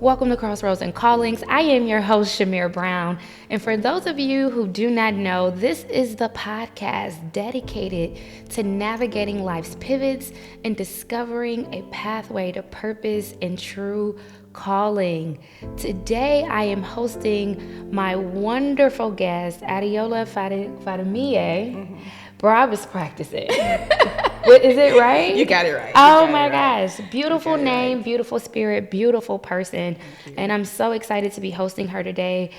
Welcome to Crossroads and Callings. I am your host, Chimere Brown. And for those of you who do not know, this is the podcast dedicated to navigating life's pivots and discovering a pathway to purpose and true calling. Today, I am hosting my wonderful guest, AdeOla Fadumiye. Bro, I was practicing. Is it right? You got it right. Oh my gosh. Beautiful name, right. Beautiful spirit, beautiful person. And I'm so excited to be hosting her today.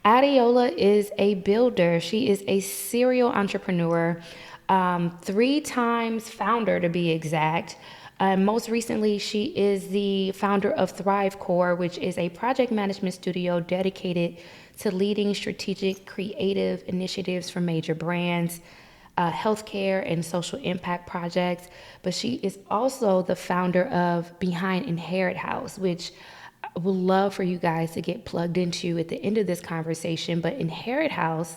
AdeOla is a builder. She is a serial entrepreneur, 3 times founder to be exact. Most recently, she is the founder of ThriveCore, which is a project management studio dedicated to leading strategic creative initiatives for major brands, healthcare and social impact projects. But she is also the founder of Inherit House, which I would love for you guys to get plugged into at the end of this conversation. But Inherit House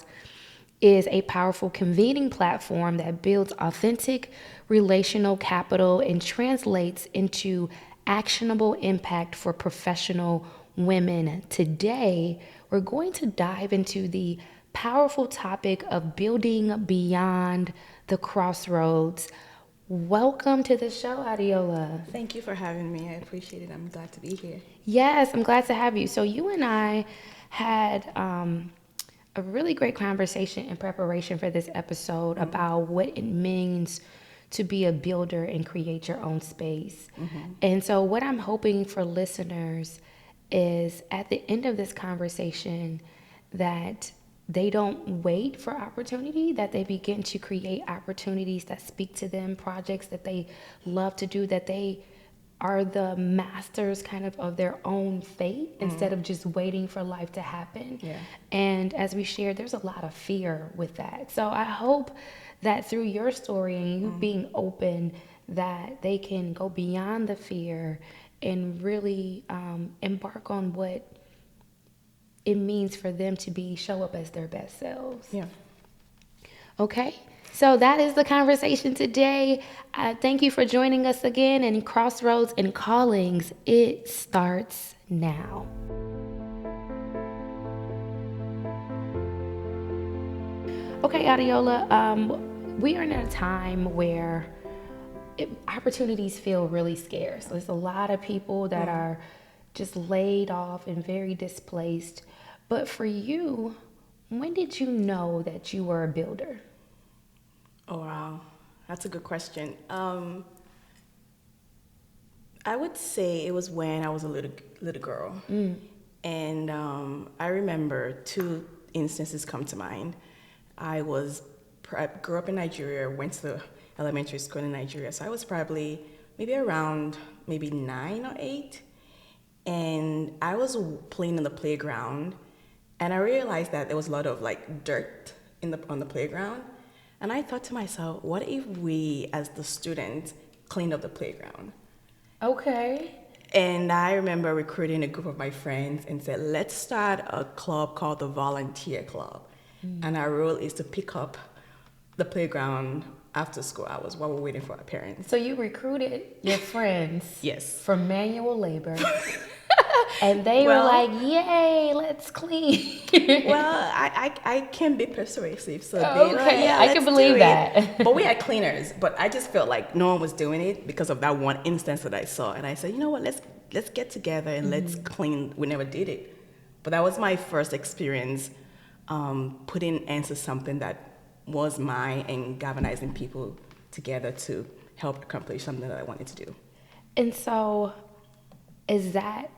is a powerful convening platform that builds authentic relational capital and translates into actionable impact for professional women. Today, we're going to dive into the powerful topic of building beyond the crossroads. Welcome to the show, AdeOla. Thank you for having me. I appreciate it. I'm glad to be here. Yes, I'm glad to have you. So you and I had a really great conversation in preparation for this episode about what it means to be a builder and create your own space. And so what I'm hoping for listeners is at the end of this conversation that they don't wait for opportunity, that they begin to create opportunities that speak to them, projects that they love to do, that they are the masters kind of their own fate instead of just waiting for life to happen. Yeah. And as we shared, there's a lot of fear with that. So I hope that through your story and you being open, that they can go beyond the fear and really embark on what it means for them to show up as their best selves. Yeah. Okay, so that is the conversation today. Thank you for joining us again in Crossroads and Callings. It starts now. Okay, AdeOla, we are in a time where opportunities feel really scarce. There's a lot of people that are just laid off and very displaced. But for you, when did you know that you were a builder? Oh, wow. That's a good question. I would say it was when I was a little girl. And I remember 2 instances come to mind. I grew up in Nigeria, went to elementary school in Nigeria. So I was probably maybe around 9 or 8. And I was playing in the playground, and I realized that there was a lot of dirt on the playground. And I thought to myself, what if we, as the students, cleaned up the playground? Okay. And I remember recruiting a group of my friends and said, let's start a club called the Volunteer Club. And our role is to pick up the playground after school hours while we're waiting for our parents. So you recruited your friends Yes. for manual labor. And they were like, yay, let's clean. Well, I can be persuasive. So okay, I can believe that. But we had cleaners, but I just felt like no one was doing it because of that one instance that I saw. And I said, you know what, let's get together and let's clean. We never did it. But that was my first experience putting ends to something that was mine and galvanizing people together to help accomplish something that I wanted to do. And so is that,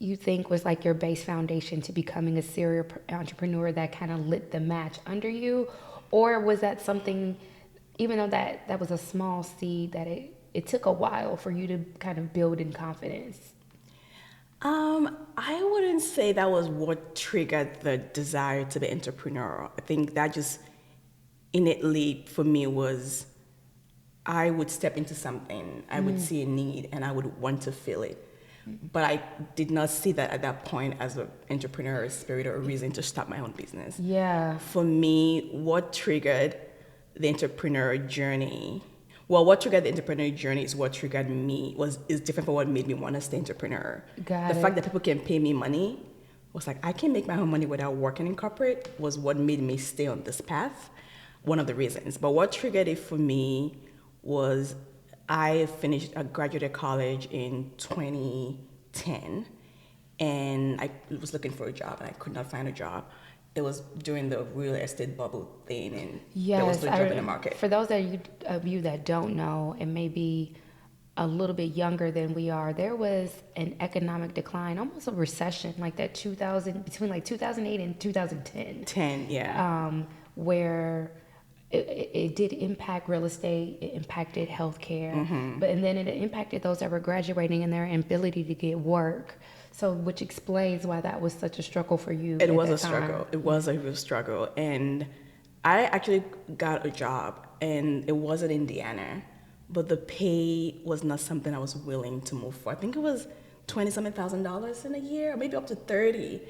you think, was like your base foundation to becoming a serial entrepreneur that kind of lit the match under you? Or was that something, even though that was a small seed, that it took a while for you to kind of build in confidence? I wouldn't say that was what triggered the desire to be entrepreneurial. I think that just innately for me was, I would step into something, I would see a need, and I would want to fill it. But I did not see that at that point as an entrepreneurial spirit or a reason to start my own business. Yeah. For me, what triggered the entrepreneurial journey Well, what triggered the entrepreneur journey is what triggered me is different from what made me want to stay entrepreneur. The fact that people can pay me money was like, I can make my own money without working in corporate was what made me stay on this path. One of the reasons. But what triggered it for me was I graduated college in 2010, and I was looking for a job and I could not find a job. It was during the real estate bubble thing, and there was no job in the market. For those of you that don't know, and maybe a little bit younger than we are, there was an economic decline, almost a recession, like that between like 2008 and 2010. Where it did impact real estate, it impacted healthcare, and then it impacted those that were graduating and their ability to get work. So, which explains why that was such a struggle for you. It was a struggle. It was a real struggle. And I actually got a job, and it was in Indiana, but the pay was not something I was willing to move for. I think it was $20-something thousand in a year, maybe up to 30.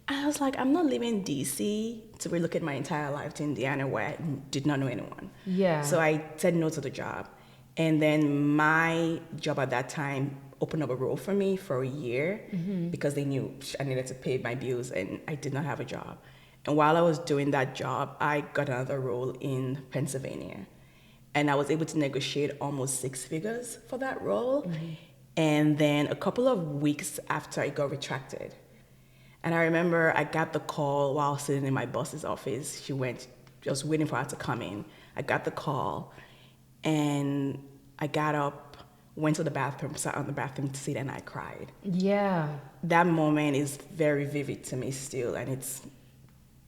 And I was like, I'm not leaving DC to relocate my entire life to Indiana where I did not know anyone. Yeah. So I said no to the job. And then my job at that time opened up a role for me for a year because they knew I needed to pay my bills and I did not have a job. And while I was doing that job, I got another role in Pennsylvania. And I was able to negotiate almost 6 figures for that role. And then a couple of weeks after, it got retracted. And I remember I got the call while sitting in my boss's office. She was waiting for her to come in. I got the call, and I got up, went to the bathroom, sat on the bathroom seat, and I cried. Yeah. That moment is very vivid to me still, and it's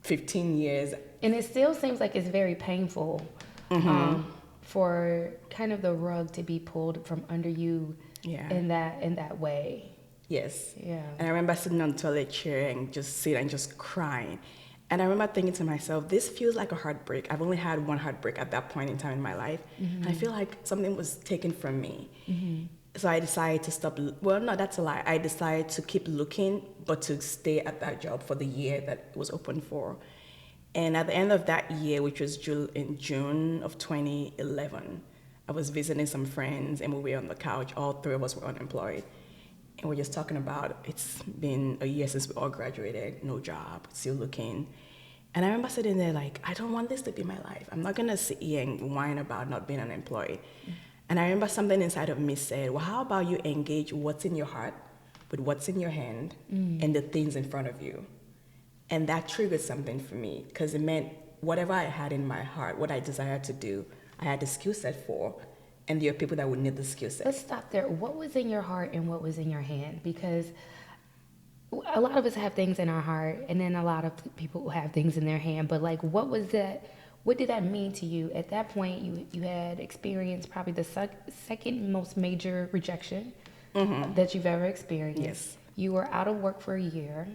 15 years. And it still seems like it's very painful for kind of the rug to be pulled from under you in that way. Yes. Yeah. And I remember sitting on the toilet chair and just crying. And I remember thinking to myself, this feels like a heartbreak. I've only had one heartbreak at that point in time in my life. And I feel like something was taken from me. So I decided to stop. Well, no, that's a lie. I decided to keep looking, but to stay at that job for the year that it was open for. And at the end of that year, which was in June of 2011, I was visiting some friends, and we were on the couch. All 3 of us were unemployed. And we're just talking about, it's been a year since we all graduated, no job, still looking. And I remember sitting there like, I don't want this to be my life. I'm not gonna sit here and whine about not being unemployed. And I remember something inside of me said, well, how about you engage what's in your heart with what's in your hand and the things in front of you? And that triggered something for me, because it meant whatever I had in my heart, what I desired to do, I had the skill set for. And there are people that would need the skill set. Let's stop there. What was in your heart and what was in your hand? Because a lot of us have things in our heart, and then a lot of people have things in their hand. But like, what was that? What did that mean to you? At that point, you had experienced probably the second most major rejection that you've ever experienced. Yes. You were out of work for a year.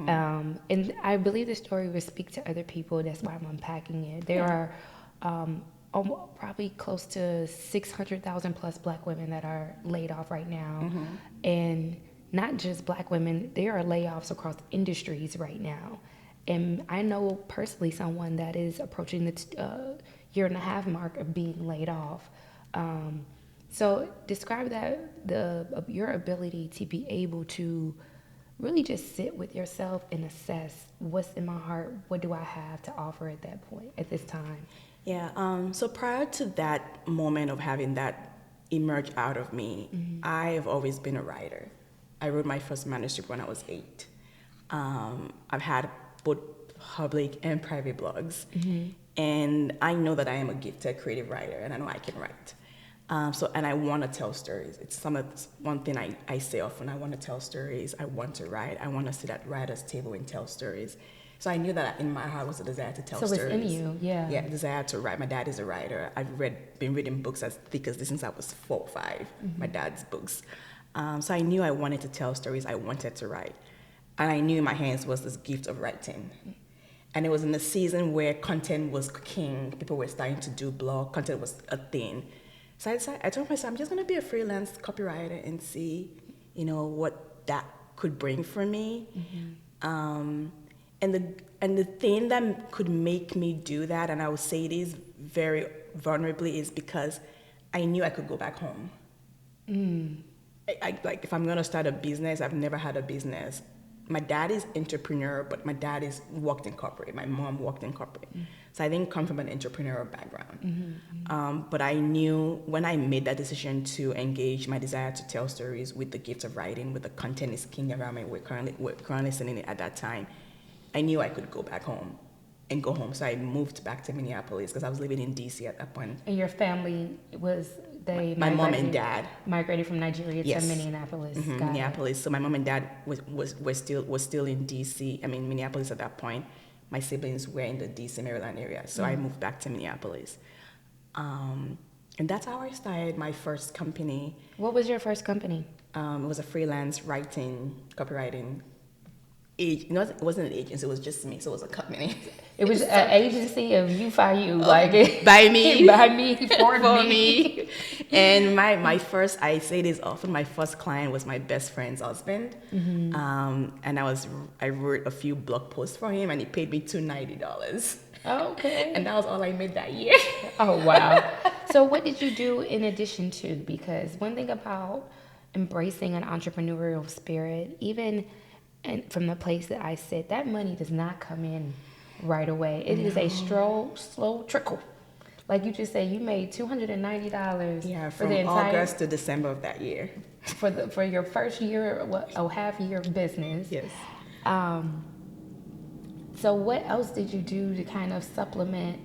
And I believe the story will speak to other people. That's why I'm unpacking it. There are probably close to 600,000 plus Black women that are laid off right now. And not just Black women, there are layoffs across industries right now. And I know personally someone that is approaching the year-and-a-half mark of being laid off. So describe that, your ability to be able to really just sit with yourself and assess what's in my heart, what do I have to offer at that point, at this time? Yeah, so prior to that moment of having that emerge out of me, I have always been a writer. I wrote my first manuscript when I was 8. I've had both public and private blogs, and I know that I am a gifted creative writer, and I know I can write. And I want to tell stories. It's one thing I say often. I want to tell stories. I want to write. I want to sit at writer's table and tell stories. So I knew that in my heart was a desire to tell stories. So it's in you, yeah. Yeah, desire to write. My dad is a writer. I've been reading books as thick as this since I was 4 or 5, my dad's books. So I knew I wanted to tell stories. I wanted to write. And I knew in my hands was this gift of writing. And it was in the season where content was king. People were starting to do blog. Content was a thing. So I told myself, I'm just going to be a freelance copywriter and see, what that could bring for me. And the thing that could make me do that, and I would say it is very vulnerably, is because I knew I could go back home. Like, if I'm going to start a business, I've never had a business. My dad is entrepreneur, but my dad is worked in corporate. My mom worked in corporate. So I didn't come from an entrepreneurial background. But I knew when I made that decision to engage my desire to tell stories with the gift of writing, with the content is king environment we're currently sitting in at that time, I knew I could go back home and go home. So I moved back to Minneapolis because I was living in DC at that point. And your family was my mom and dad migrated from Nigeria to Minneapolis. Minneapolis. So my mom and dad was still in DC. I mean Minneapolis at that point. My siblings were in the DC, Maryland area. So I moved back to Minneapolis. And that's how I started my first company. What was your first company? It was a freelance writing, copywriting. It wasn't an agency, it was just me, so it was a company. It was an agency of you for you, like by me, by me, for me. And my first, I say this often, my first client was my best friend's husband. And I wrote a few blog posts for him, and he paid me $290. Okay. And that was all I made that year. Oh wow! So what did you do in addition to? Because one thing about embracing an entrepreneurial spirit, even and from the place that I sit, that money does not come in right away. It is a slow trickle. Like you just said, you made $290. Yeah, for from the entire, August to December of that year. For your first year, half year of business. Yes. So what else did you do to kind of supplement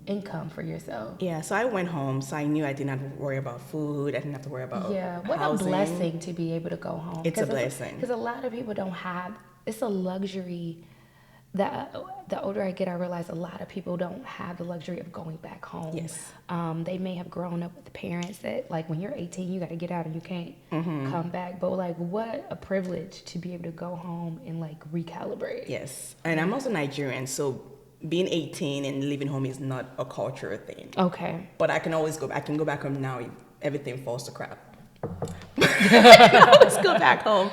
income for yourself? Yeah, so I went home, so I knew I didn't have to worry about food. I didn't have to worry about what housing. A blessing to be able to go home. It's a blessing. Because a lot of people don't have, it's a luxury. The older I get, I realize a lot of people don't have the luxury of going back home. Yes. They may have grown up with parents that, like, when you're 18, you got to get out and you can't come back. But, like, what a privilege to be able to go home and, like, recalibrate. Yes. And I'm also Nigerian, so being 18 and living home is not a cultural thing. Okay. But I can always go back. I can go back home now if everything falls to crap. I can always go back home.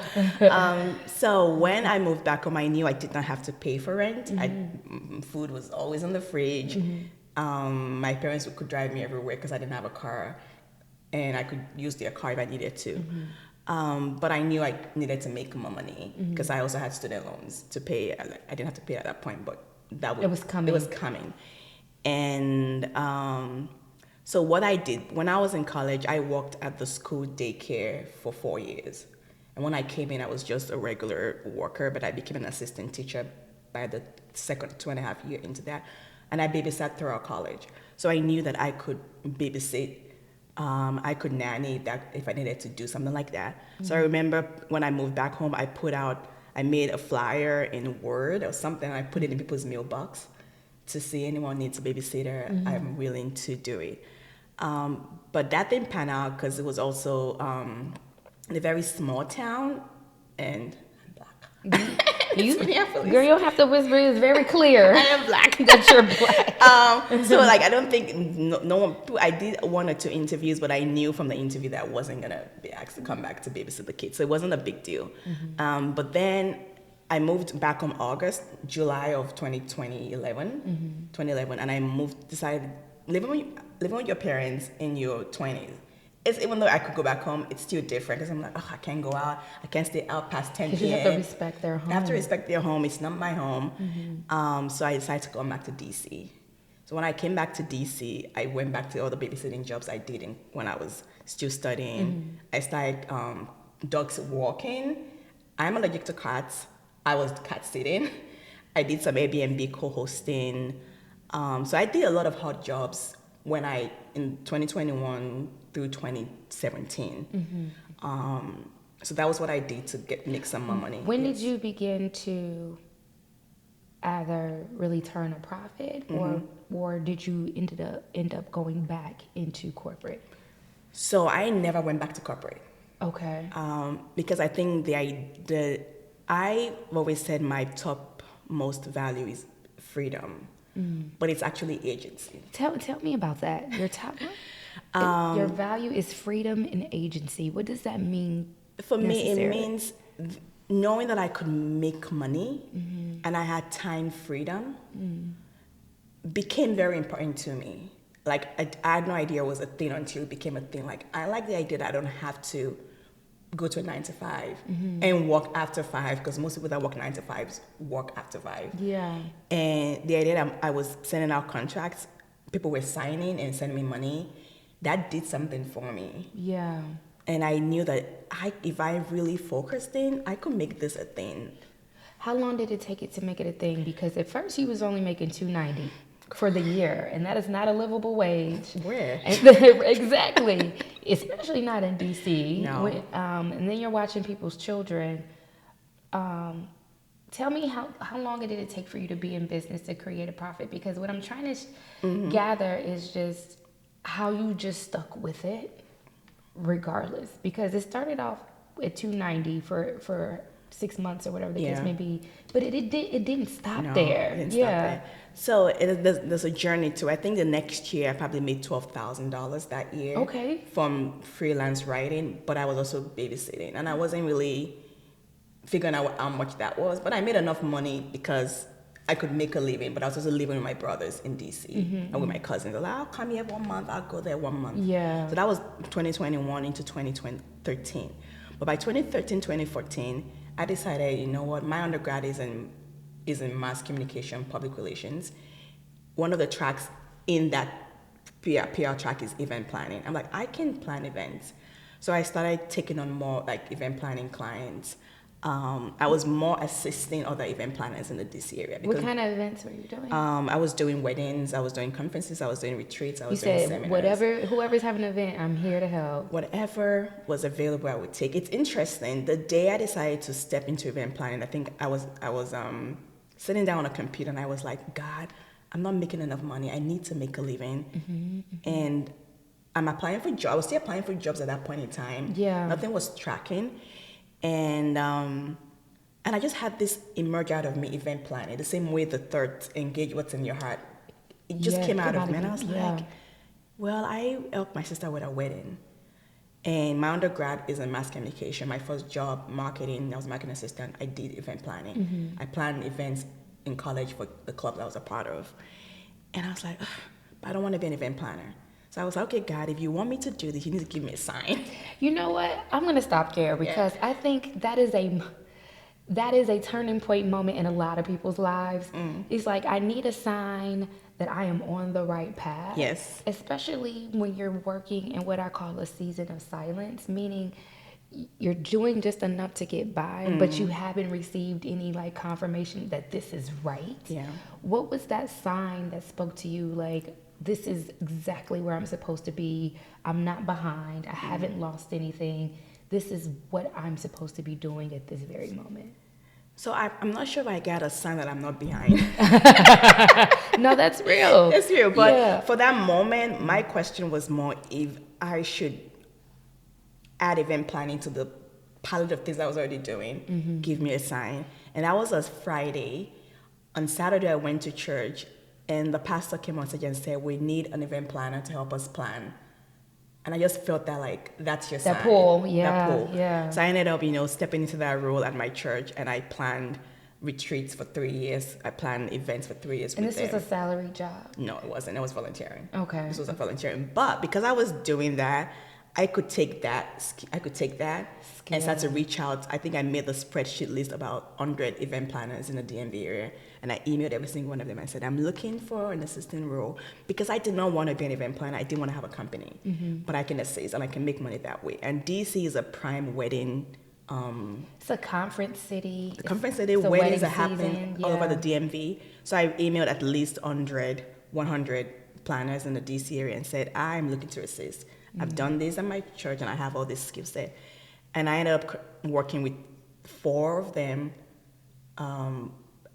So when I moved back home, I knew I did not have to pay for rent. Food was always in the fridge. My parents could drive me everywhere because I didn't have a car, and I could use their car if I needed to. But I knew I needed to make more money because I also had student loans to pay. I didn't have to pay at that point, but it was coming. And so what I did, when I was in college, I worked at the school daycare for 4 years. And when I came in, I was just a regular worker, but I became an assistant teacher by the second 2.5 year into that. And I babysat throughout college. So I knew that I could babysit, I could nanny that if I needed to do something like that. So I remember when I moved back home, I made a flyer in Word or something, and I put it in people's mailbox to see anyone needs a babysitter, I'm willing to do it. But that didn't pan out because it was also in a very small town, and I'm black. Girl, you don't have to whisper. It's very clear. I am black. That you're black. So like, I don't think no one. I did 1 or 2 interviews, but I knew from the interview that I wasn't gonna be asked to come back to babysit the kids, so it wasn't a big deal. But then I moved back on July of 2011, and I decided living with your parents in your 20s. Even though I could go back home, it's still different because I'm like, I can't go out. I can't stay out past 10 p.m. You have to respect their home. I have to respect their home. It's not my home. So I decided to go back to DC. So when I came back to DC, I went back to all the babysitting jobs I did when I was still studying. I started dogs walking. I'm allergic to cats. I was cat sitting. I did some Airbnb co-hosting. So I did a lot of hard jobs in 2021 through 2017. So that was what I did to make some more money. When did you begin to either really turn a profit or did you end up going back into corporate? So I never went back to corporate. Okay. Because I think I've always said my top most value is freedom, but it's actually agency. Tell me about that. Your top your value is freedom and agency. What does that mean? For me, it means knowing that I could make money and I had time freedom became very important to me. like I had no idea it was a thing until it became a thing. Like I like the idea that I don't have to go to a 9 to 5 and work after 5, because most people that work 9 to 5s work after 5. Yeah. And the idea that I was sending out contracts, people were signing and sending me money, that did something for me. Yeah. And I knew that if I really focused in, I could make this a thing. How long did it take it to make it a thing? Because at first you was only making $2.90 for the year, and that is not a livable wage. Where? Exactly. Especially not in DC. No. And then you're watching people's children. Tell me how long did it take for you to be in business to create a profit? Because what I'm trying to gather is just how you just stuck with it regardless. Because it started off at $2.90 for 6 months or whatever the case may be, but it didn't stop there. It didn't stop there. So there's a journey to. I think the next year I probably made $12,000 that year. Okay. From freelance writing, but I was also babysitting, and I wasn't really figuring out how much that was. But I made enough money because I could make a living. But I was also living with my brothers in DC and with my cousins. I was like, I'll come here 1 month. I'll go there 1 month. Yeah. So that was 2021 into 2013. But by 2013, 2014. I decided, you know what, my undergrad is in mass communication, public relations. One of the tracks in that PR track is event planning. I'm like, I can plan events. So I started taking on more like event planning clients. I was more assisting other event planners in the DC area. What kind of events were you doing? I was doing weddings, I was doing conferences, I was doing retreats, I was doing seminars. Whoever's having an event, I'm here to help. Whatever was available, I would take. It's interesting. The day I decided to step into event planning, I think I was sitting down on a computer and I was like, God, I'm not making enough money. I need to make a living. And I'm applying for jobs. I was still applying for jobs at that point in time. Yeah. Nothing was tracking. And I just had this emerge out of me, event planning, the same way the third engage what's in your heart. It just came out of me. And I was like, well, I helped my sister with a wedding. And my undergrad is in mass communication. My first job, marketing, I was a marketing assistant. I did event planning. I planned events in college for the clubs I was a part of. And I was like, but I don't want to be an event planner. So I was like, okay, God, if you want me to do this, you need to give me a sign. You know what? I'm going to stop there because I think that is a turning point moment in a lot of people's lives. It's like, I need a sign that I am on the right path. Yes. Especially when you're working in what I call a season of silence, meaning you're doing just enough to get by, but you haven't received any like confirmation that this is right. Yeah. What was that sign that spoke to you like, this is exactly where I'm supposed to be. I'm not behind. I haven't lost anything. This is what I'm supposed to be doing at this very moment. So I'm not sure if I got a sign that I'm not behind. No, that's real. It's real. But for that moment, my question was more if I should add event planning to the palette of things I was already doing. Give me a sign. And that was a Friday. On Saturday, I went to church. And the pastor came on stage and said, we need an event planner to help us plan. And I just felt that, like, that's your sign. That pull, yeah. So I ended up, stepping into that role at my church, and I planned retreats for 3 years. I planned events for 3 years with them. And this was a salary job? No, it wasn't. It was volunteering. Okay. This was a volunteering. But because I was doing that, I could take that and start to reach out. I think I made the spreadsheet list about 100 event planners in the DMV area. And I emailed every single one of them. I said, I'm looking for an assistant role because I did not want to be an event planner. I didn't want to have a company, but I can assist and I can make money that way. And DC is a prime wedding. It's a conference city. The conference city, weddings are happening all over the DMV. So I emailed at least 100 planners in the DC area and said, I'm looking to assist. I've done this at my church and I have all this skill set. And I ended up working with 4 of them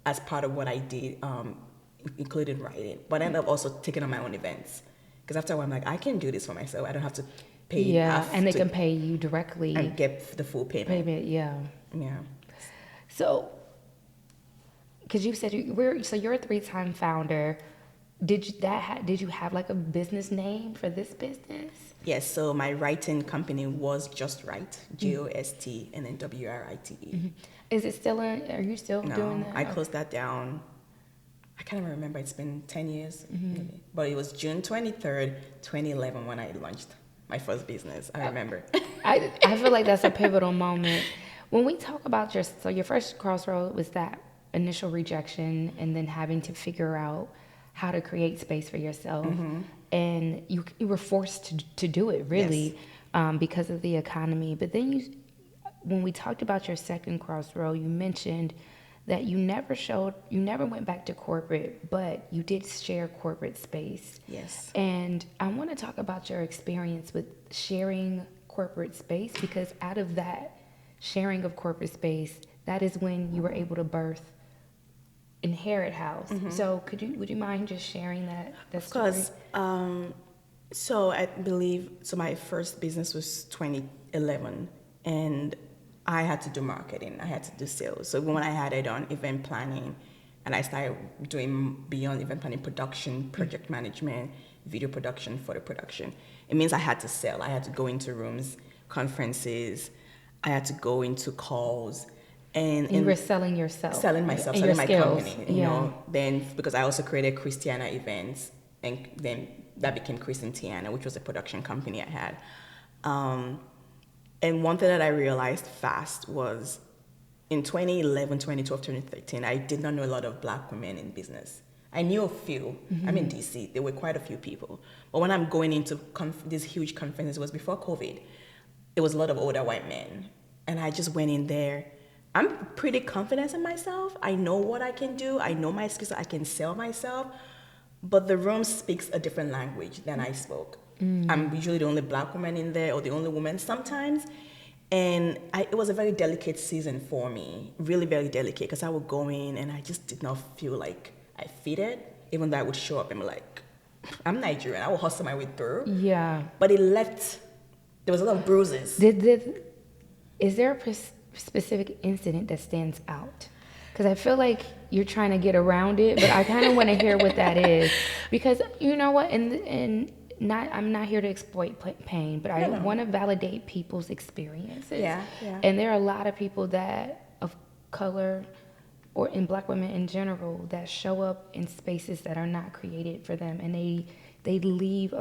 as part of what I did, including writing. But I ended up also taking on my own events. Because after a while, I'm like, I can do this for myself. I don't have to pay. Yeah, and they can pay you directly. And get the full payment. Yeah. So, because you said you're a 3-time founder. Did you have like a business name for this business? Yes, so my writing company was Just Write, GOST, and then WRITE. Is it still are you still doing that? I closed that down. I can't even remember. It's been 10 years, maybe. But it was June 23rd, 2011 when I launched my first business. I remember. I feel like that's a pivotal moment. When we talk about your first crossroad was that initial rejection and then having to figure out how to create space for yourself. And you were forced to do it, really, because of the economy. But then when we talked about your second crossroad, you mentioned that you never went back to corporate, but you did share corporate space. Yes. And I want to talk about your experience with sharing corporate space, because out of that sharing of corporate space, that is when you were able to birth Inherit House. So would you mind just sharing that story? Of course. So I believe, my first business was 2011, and I had to do marketing. I had to do sales. So when I had it on event planning, and I started doing beyond event planning, production, project management, video production, photo production, it means I had to sell. I had to go into rooms, conferences. I had to go into calls. And you were selling yourself. Selling myself, and selling my skills. company. You know, then because I also created Christiana events, and then that became Chris and Tiana, which was a production company I had. And one thing that I realized fast was in 2011, 2012, 2013, I did not know a lot of Black women in business. I knew a few. I'm in DC. There were quite a few people. But when I'm going into these huge conferences, it was before COVID, it was a lot of older white men. And I just went in there. I'm pretty confident in myself. I know what I can do. I know my skills. I can sell myself. But the room speaks a different language than I spoke. I'm usually the only Black woman in there, or the only woman sometimes. And it was a very delicate season for me, really very delicate, because I would go in and I just did not feel like I fitted, even though I would show up and be like, I'm Nigerian, I will hustle my way through. Yeah. But it left, there was a lot of bruises. Is there a specific incident that stands out? Because I feel like you're trying to get around it, but I kind of want to hear what that is. Because you know what, I'm not here to exploit pain, but I want to validate people's experiences. Yeah. And there are a lot of people of color, or in Black women in general, that show up in spaces that are not created for them, and they leave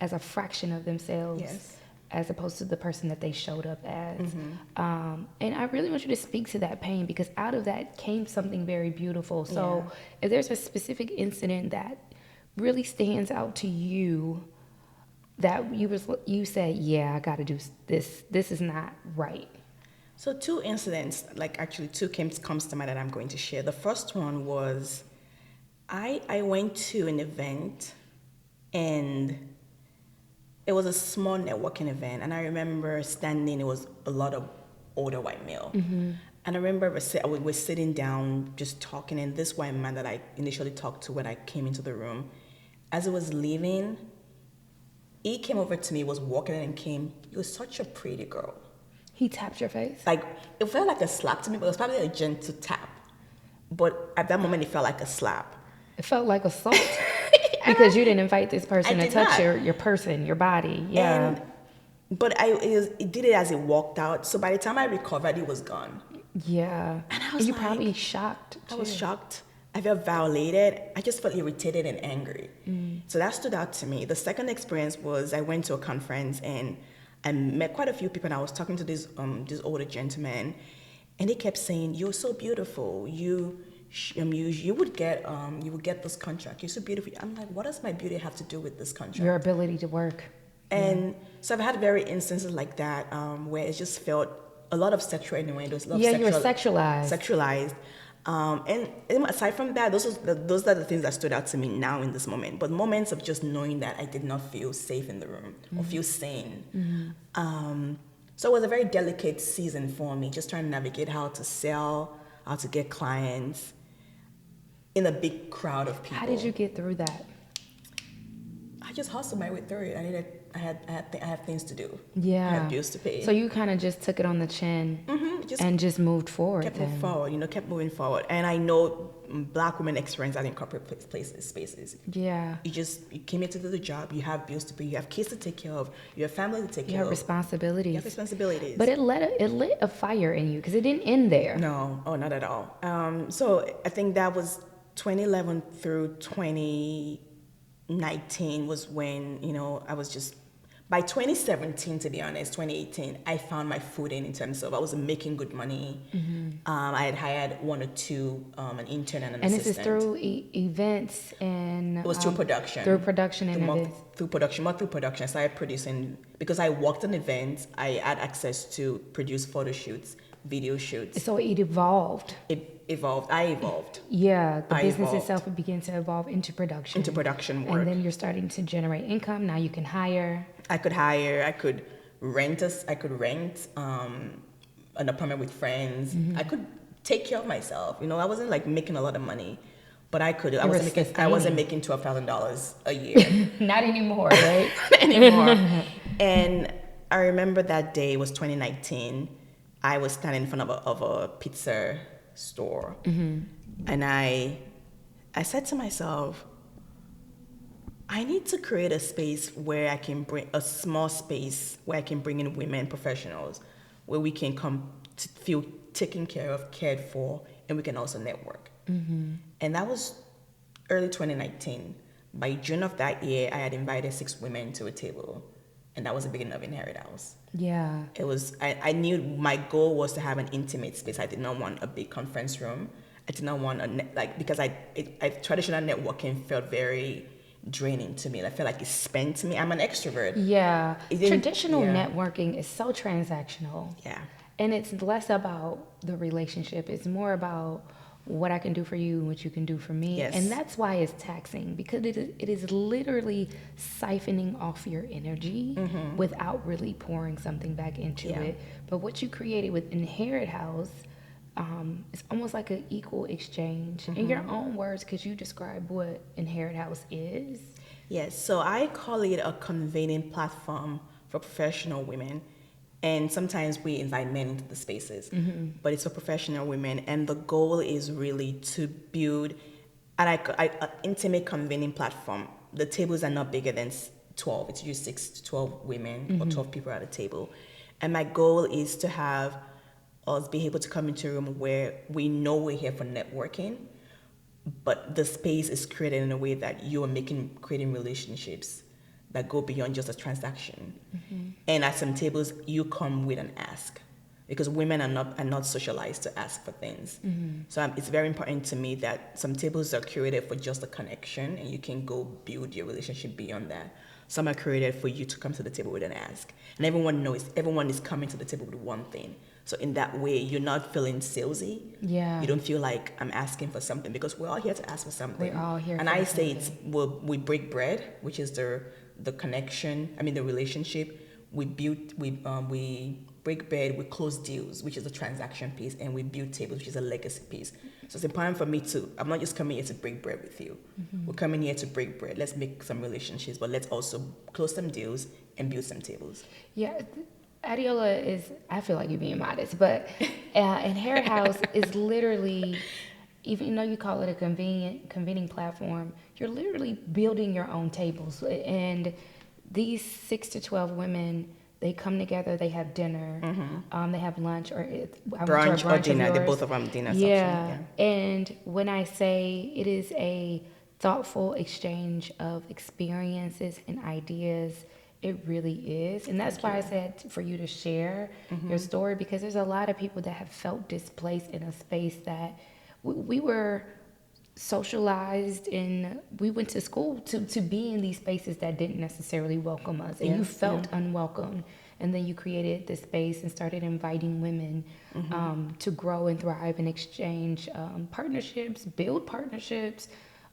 as a fraction of themselves. Yes. As opposed to the person that they showed up as. And I really want you to speak to that pain, because out of that came something very beautiful. So if there's a specific incident that really stands out to you, that you said, yeah, I got to do this. This is not right. So two incidents, two comes to mind that I'm going to share. The first one was, I went to an event, and it was a small networking event, and I remember standing. It was a lot of older white male, and I remember we're sitting down just talking, and this white man that I initially talked to when I came into the room, as I was leaving, he came over to me, was walking and came. You were such a pretty girl. He tapped your face? It felt like a slap to me, but it was probably a gentle tap. But at that moment, it felt like a slap. It felt like assault. Because you didn't invite this person to touch your person, your body. Yeah. But it did it as it walked out. So by the time I recovered, it was gone. Yeah. And I was probably shocked, too. I was shocked. I felt violated. I just felt irritated and angry. So that stood out to me. The second experience was I went to a conference, and I met quite a few people, and I was talking to this older gentleman, and he kept saying, "You're so beautiful. You would get this contract. You're so beautiful." I'm like, what does my beauty have to do with this contract? Your ability to work. And so I've had very instances like that where it just felt a lot of sexual innuendos. You were sexualized. Sexualized. And aside from that, those are the things that stood out to me now in this moment. But moments of just knowing that I did not feel safe in the room or feel sane. So it was a very delicate season for me, just trying to navigate how to sell, how to get clients in a big crowd of people. How did you get through that? I just hustled my way through it. I had things to do. Yeah. I had bills to pay. So you kind of just took it on the chin and just moved forward. Kept moving forward. And I know Black women experience that in corporate spaces. Yeah. You came here to do the job. You have bills to pay. You have kids to take care of. You have family to take care of. You have responsibilities. But it lit a fire in you, because it didn't end there. No, not at all. So I think that was 2011 through 2019 was when, I was just, by 2017, to be honest, 2018, I found my footing in terms of I was making good money. I had hired one or two, an intern and an assistant. And this is through events and... It was through production. Through production and events. Through production. I started producing, because I worked on events, I had access to produce photo shoots, video shoots. So it evolved. I evolved. Yeah, the business itself began to evolve into production. Into production work. And then you're starting to generate income. Now you can hire. I could rent an apartment with friends. I could take care of myself. I wasn't like making a lot of money, but I wasn't making $12,000 a year. Not anymore, right? Not anymore. And I remember that day was 2019. I was standing in front of a pizza store, and I said to myself, I need to create a space where I can bring a small space where I can bring in women professionals, where we can come to feel taken care of, cared for, and we can also network. And that was early 2019. By June of that year, I had invited 6 women to a table, and that was the beginning of Inherit House. Yeah. It was. I knew my goal was to have an intimate space. I did not want a big conference room. I did not want because traditional networking felt very draining to me. I feel like it spent me. I'm an extrovert. Yeah. Traditional networking is so transactional. Yeah. And it's less about the relationship. It's more about what I can do for you and what you can do for me. Yes. And that's why it's taxing, because it is literally siphoning off your energy without really pouring something back into it. But what you created with Inherit House, it's almost like an equal exchange. In your own words, could you describe what Inherit House is? Yes, so I call it a convening platform for professional women. And sometimes we invite men into the spaces, but it's for professional women. And the goal is really to build an intimate convening platform. The tables are not bigger than 12. It's usually 6 to 12 women or 12 people at a table. And my goal is to have us be able to come into a room where we know we're here for networking, but the space is created in a way that you are creating relationships that go beyond just a transaction. And at some tables, you come with an ask, because women are not socialized to ask for things. So it's very important to me that some tables are curated for just a connection, and you can go build your relationship beyond that. Some are created for you to come to the table with an ask, and everyone is coming to the table with one thing. So in that way, you're not feeling salesy. Yeah. You don't feel like I'm asking for something, because we're all here to ask for something. We're all here. And I say we break bread, which is the connection. The relationship. We break bread. We close deals, which is the transaction piece, and we build tables, which is a legacy piece. So it's important for me I'm not just coming here to break bread with you. We're coming here to break bread. Let's make some relationships, but let's also close some deals and build some tables. Yeah. AdeOla is, I feel like you're being modest, but Inherit House is literally, even though you call it a convening platform, you're literally building your own tables. And these 6 to 12 women, they come together, they have dinner, they have lunch, or brunch or dinner. They're both of them dinner. Yeah. And when I say it is a thoughtful exchange of experiences and ideas, it really is. And that's why I said for you to share your story, because there's a lot of people that have felt displaced in a space that we were socialized in. We went to school to be in these spaces that didn't necessarily welcome us. And you felt unwelcome. And then you created this space and started inviting women to grow and thrive and exchange partnerships, build partnerships,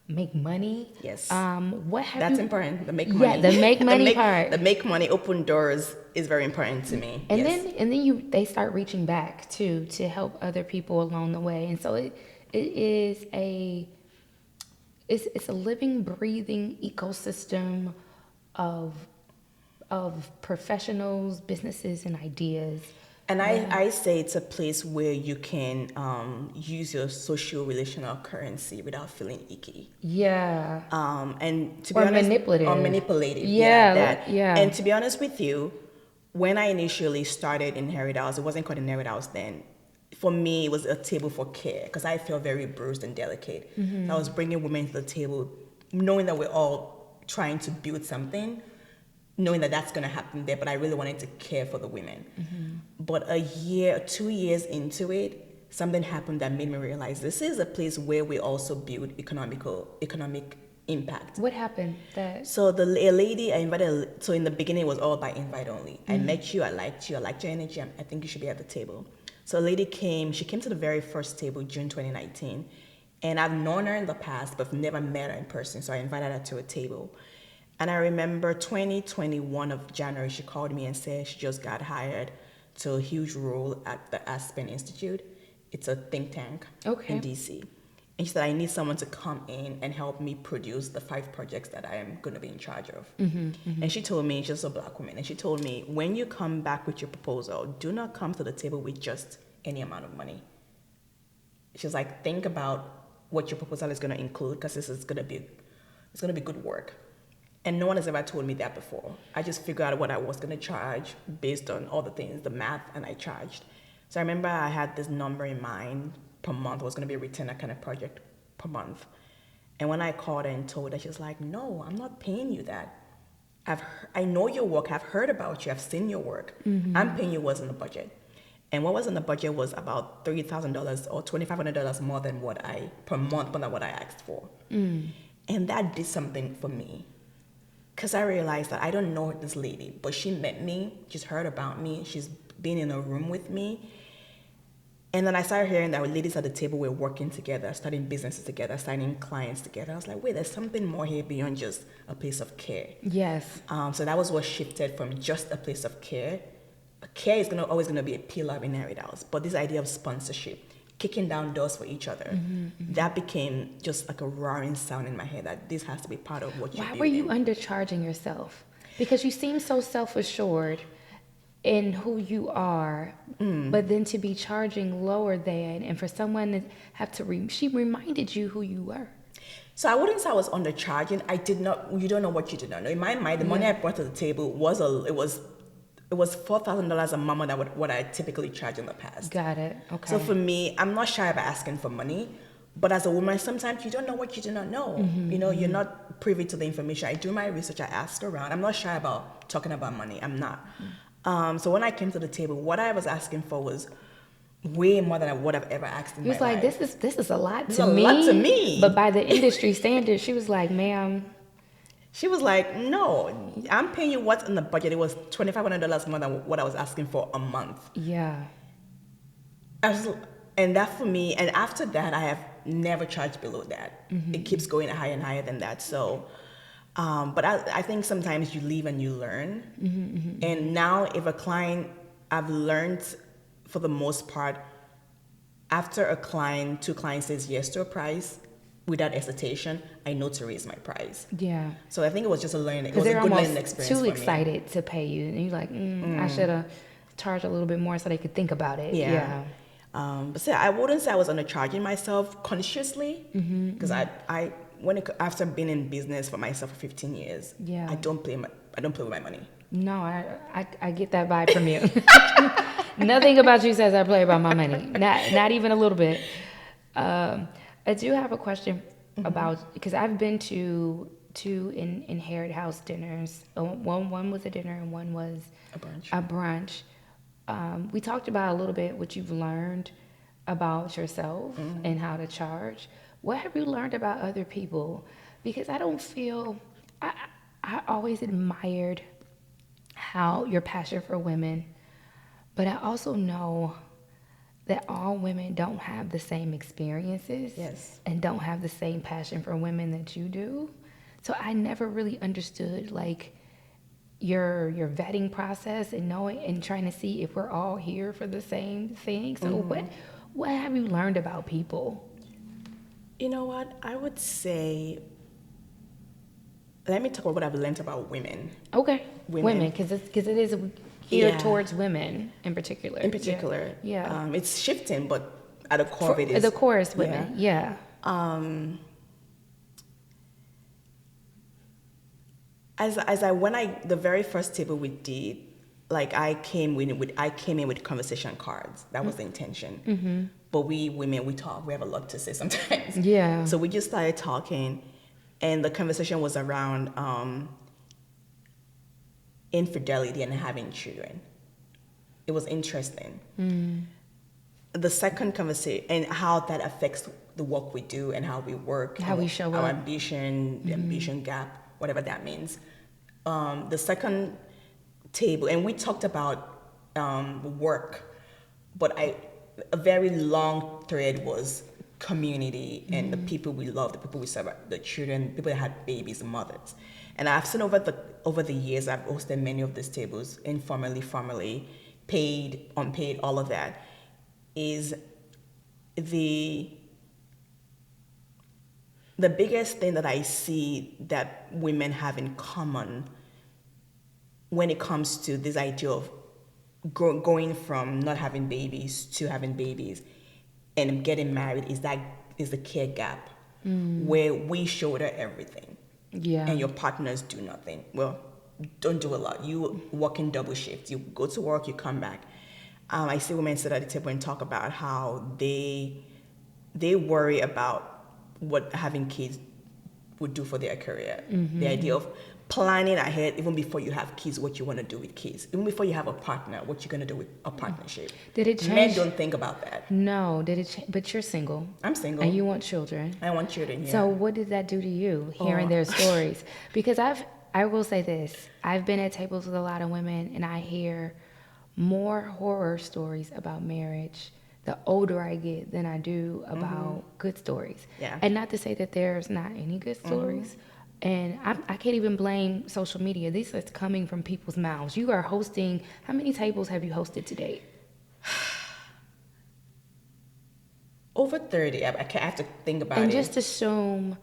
make money. Yes. That's important. The make money. Yeah, the make money part. The make money, open doors is very important to me. And then they start reaching back too, to help other people along the way. And so it's a living, breathing ecosystem of professionals, businesses, and ideas. And I say it's a place where you can use your social relational currency without feeling icky. Yeah. And to be honest, manipulative. Yeah. And to be honest with you, when I initially started Inherit House, it wasn't called Inherit House then. for me, it was a table for care because I felt very bruised and delicate. So I was bringing women to the table, knowing that we're all trying to build something, knowing that that's going to happen there, but I really wanted to care for the women. But 2 years into it, something happened that made me realize this is a place where we also build economic impact. What happened? So a lady I invited, so in the beginning it was all by invite only. I met you, I liked your energy, I think you should be at the table. So a lady she came to the very first table, June 2019, and I've known her in the past, but never met her in person, so I invited her to a table. And I remember 2021 of January, she called me and said she just got hired to a huge role at the Aspen Institute. It's a think tank in DC. And she said, I need someone to come in and help me produce the 5 projects that I am going to be in charge of. And she told me, she's a Black woman, and she told me, when you come back with your proposal, do not come to the table with just any amount of money. She's like, think about what your proposal is going to include, because this is going to be good work. And no one has ever told me that before. I just figured out what I was going to charge based on all the things, the math, and I charged. So I remember I had this number in mind per month. It was going to be a retainer kind of project per month. And when I called her and told her, she was like, no, I'm not paying you that. I know your work. I've heard about you. I've seen your work. I'm paying you what's in the budget. And what was in the budget was about $3,000 or $2,500 more than per month, more than what I asked for. And that did something for me. Because I realized that I don't know this lady, but she met me, she's heard about me, she's been in a room with me. And then I started hearing that ladies at the table were working together, starting businesses together, signing clients together. I was like, wait, there's something more here beyond just a place of care. Yes. So that was what shifted from just a place of care. Care is always going to be a pillar of Inherit House, but this idea of sponsorship, kicking down doors for each other, that became just like a roaring sound in my head that this has to be part of what you're doing. Why were you undercharging yourself? Because you seem so self-assured in who you are, but then to be charging lower than, and for someone to have to, she reminded you who you were. So I wouldn't say I was undercharging. You don't know what you do not know. In my mind, the money I brought to the table was $4,000 a month than what I typically charge in the past. Got it. Okay. So for me, I'm not shy about asking for money, but as a woman, sometimes you don't know what you do not know. You're not privy to the information. I do my research. I ask around. I'm not shy about talking about money. I'm not. So when I came to the table, what I was asking for was way more than what I've ever asked in my life. He was like, this is a lot This to is a me. lot to me. But by the industry standards, she was like, ma'am. She was like, no, I'm paying you what's in the budget. It was $2,500 more than what I was asking for a month. Yeah. And that for me, and after that, I have never charged below that. It keeps going higher and higher than that. So, but I think sometimes you live and you learn. And now if a client, I've learned for the most part, after two clients says yes to a price, without hesitation, I know to raise my price. Yeah. So I think it was just a good learning experience too for me. excited to pay you. And you're like, I should have charged a little bit more so they could think about it. Yeah. But I wouldn't say I was undercharging myself consciously, because after being in business for myself for 15 years, I don't play with my money. No, I get that vibe from you. Nothing about you says I play about my money. Not even a little bit. I do have a question about, because I've been to two Inherit House dinners. One was a dinner and one was a brunch. We talked about a little bit what you've learned about yourself and how to charge. What have you learned about other people? Because I don't feel, I always admired how your passion for women, but I also know that all women don't have the same experiences and don't have the same passion for women that you do. So I never really understood like your vetting process and knowing and trying to see if we're all here for the same thing. So what have you learned about people? You know what? I would say, let me talk about what I've learned about women. Okay. Women, because it is geared towards women in particular. Yeah. It's shifting, but at the core of it is. The core is women, yeah. The very first table we did, like I came in with conversation cards. That was the intention. But we women, we talk. We have a lot to say sometimes. Yeah. So we just started talking, and the conversation was around infidelity and having children. It was interesting. The second conversation and how that affects the work we do and how we work, How we show our up. ambition, the ambition gap, whatever that means. The second table, and we talked about work, but a very long thread was community and the people we love, the people we serve, the children, people that had babies, the mothers. And I've seen over the years, I've hosted many of these tables, informally, formally, paid, unpaid, all of that, is the biggest thing that I see that women have in common when it comes to this idea of going from not having babies to having babies and getting married is the care gap, where we shoulder everything, and your partners do nothing. Well, don't do a lot. You work in double shifts. You go to work, you come back. I see women sit at the table and talk about how they worry about what having kids would do for their career. The idea of planning ahead, even before you have kids, what you want to do with kids. Even before you have a partner, what you're going to do with a partnership. Did it change? Men don't think about that. No. Did it change? But you're single. I'm single. And you want children. I want children, yeah. So what did that do to you, hearing their stories? Because I will say this. I've been at tables with a lot of women, and I hear more horror stories about marriage the older I get than I do about good stories. Yeah. And not to say that there's not any good stories. And I can't even blame social media. This is coming from people's mouths. You are hosting, how many tables have you hosted to date? Over 30. I have to think about it. And just assume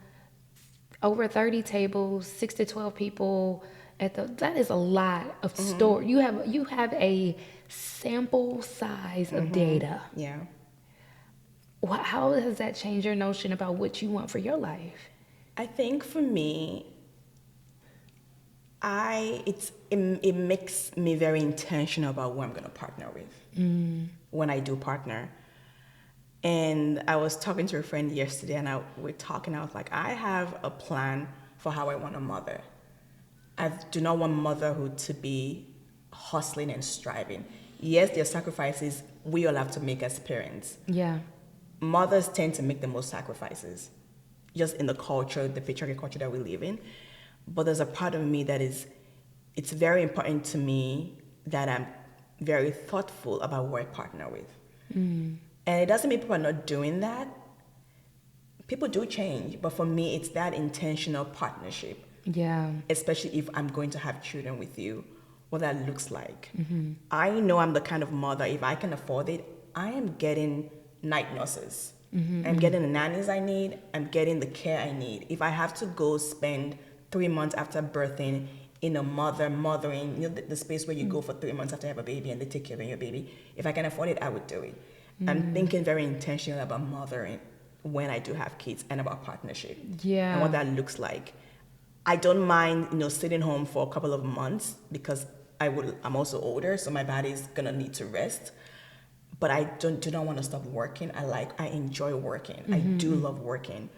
over 30 tables, 6 to 12 people that is a lot of story. You have a sample size of data. Yeah. How has that changed your notion about what you want for your life? I think for me, it makes me very intentional about who I'm going to partner with when I do partner. And I was talking to a friend yesterday, and we're talking. I was like, I have a plan for how I want a mother. I do not want motherhood to be hustling and striving. Yes, there are sacrifices we all have to make as parents. Yeah. Mothers tend to make the most sacrifices, just in the culture, the patriarchal culture that we live in. But there's a part of me it's very important to me that I'm very thoughtful about who I partner with. And it doesn't mean people are not doing that. People do change, but for me, it's that intentional partnership. Yeah. Especially if I'm going to have children with you, what that looks like. I know I'm the kind of mother, if I can afford it, I am getting night nurses. I'm getting the nannies I need. I'm getting the care I need. If I have to go spend 3 months after birthing in a mothering, the space where you go for 3 months after you have a baby and they take care of your baby, if I can afford it, I would do it. I'm thinking very intentionally about mothering when I do have kids and about partnership. Yeah. And what that looks like. I don't mind, sitting home for a couple of months because I'm also older, so my body's gonna need to rest. But I do not want to stop working. I enjoy working. I do love working.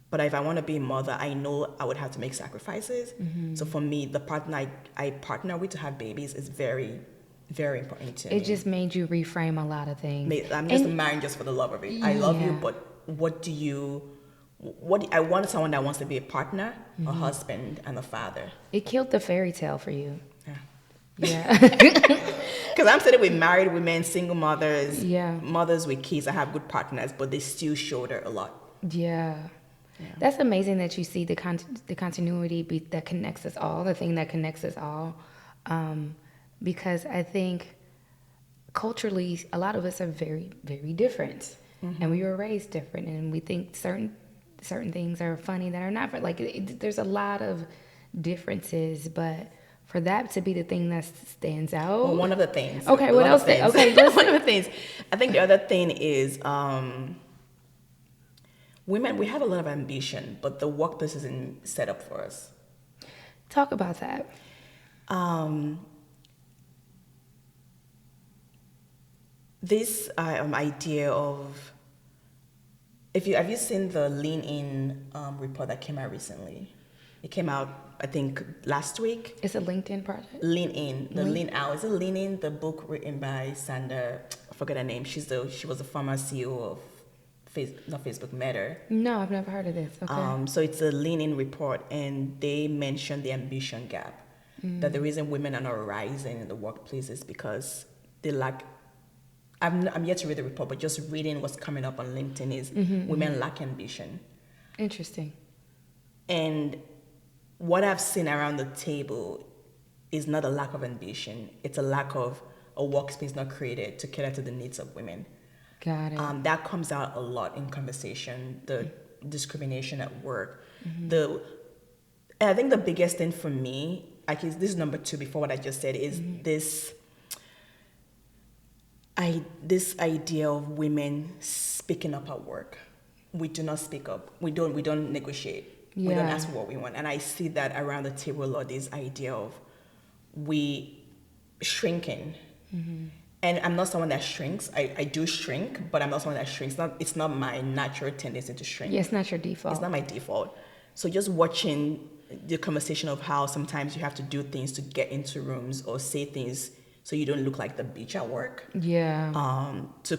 But if I want to be a mother, I know I would have to make sacrifices. So for me, the partner I partner with to have babies is very, very important to me. It just made you reframe a lot of things. I'm just married just for the love of it. I love you, but I want someone that wants to be a partner, a husband, and a father. It killed the fairy tale for you. Yeah. Because I'm sitting with married women, single mothers, mothers with kids. I have good partners, but they still shoulder a lot. Yeah. That's amazing that you see the continuity that connects us all, the thing that connects us all. Because I think culturally, a lot of us are very, very different. And we were raised different, and we think certain things are funny that are not. There's a lot of differences, but for that to be the thing that stands out. Well, one of the things. Okay, what else? Okay, one of the things. I think the other thing is women, we have a lot of ambition, but the workplace isn't set up for us. Talk about that. This idea of, have you seen the Lean In report that came out recently? It came out, I think, last week. It's a LinkedIn project. Lean In, the Lean Out. Is it Lean In? The book written by Sandra, I forget her name. She was the former CEO of not Facebook, Meta. No, I've never heard of this. Okay. So it's a Lean In report, and they mentioned the ambition gap. That the reason women are not rising in the workplace is because they lack. I'm yet to read the report, but just reading what's coming up on LinkedIn is women lack ambition. Interesting. And what I've seen around the table is not a lack of ambition. It's a lack of a workspace not created to cater to the needs of women. Got it. That comes out a lot in conversation, the discrimination at work. And I think the biggest thing for me, like this is number 2 before what I just said, is this idea of women speaking up at work. We do not speak up. We don't negotiate. Yeah. We don't ask for what we want. And I see that around the table a lot, this idea of we shrinking. And I'm not someone that shrinks. I do shrink, but I'm not someone that shrinks. It's not my natural tendency to shrink. Yeah, it's not your default. It's not my default. So just watching the conversation of how sometimes you have to do things to get into rooms or say things so you don't look like the bitch at work. Yeah.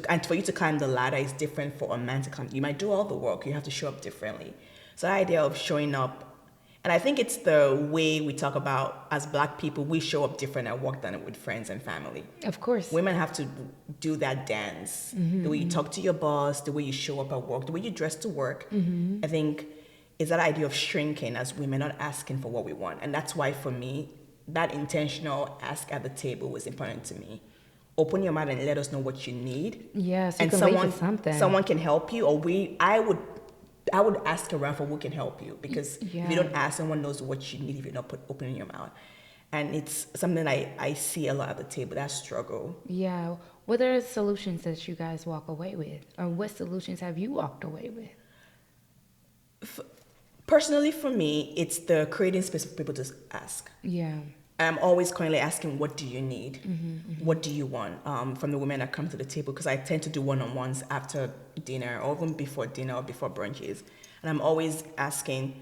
And for you to climb the ladder is different for a man to climb. You might do all the work. You have to show up differently. So the idea of showing up, and I think it's the way we talk about as Black people, we show up different at work than with friends and family. Of course. Women have to do that dance. The way you talk to your boss, the way you show up at work, the way you dress to work. I think is that idea of shrinking as women, not asking for what we want. And that's why for me, that intentional ask at the table was important to me. Open your mouth and let us know what you need. Yes, and can lead to something. Someone can help you, or I would ask around for who can help you, because if you don't ask, someone knows what you need if you're not opening your mouth. And it's something I see a lot at the table, that struggle. Yeah. What are the solutions that you guys walk away with? Or what solutions have you walked away with? Personally, for me, it's the creating space for people to ask. Yeah. I'm always currently asking, what do you need? What do you want from the women that come to the table? Because I tend to do one-on-ones after dinner, or even before dinner or before brunches. And I'm always asking,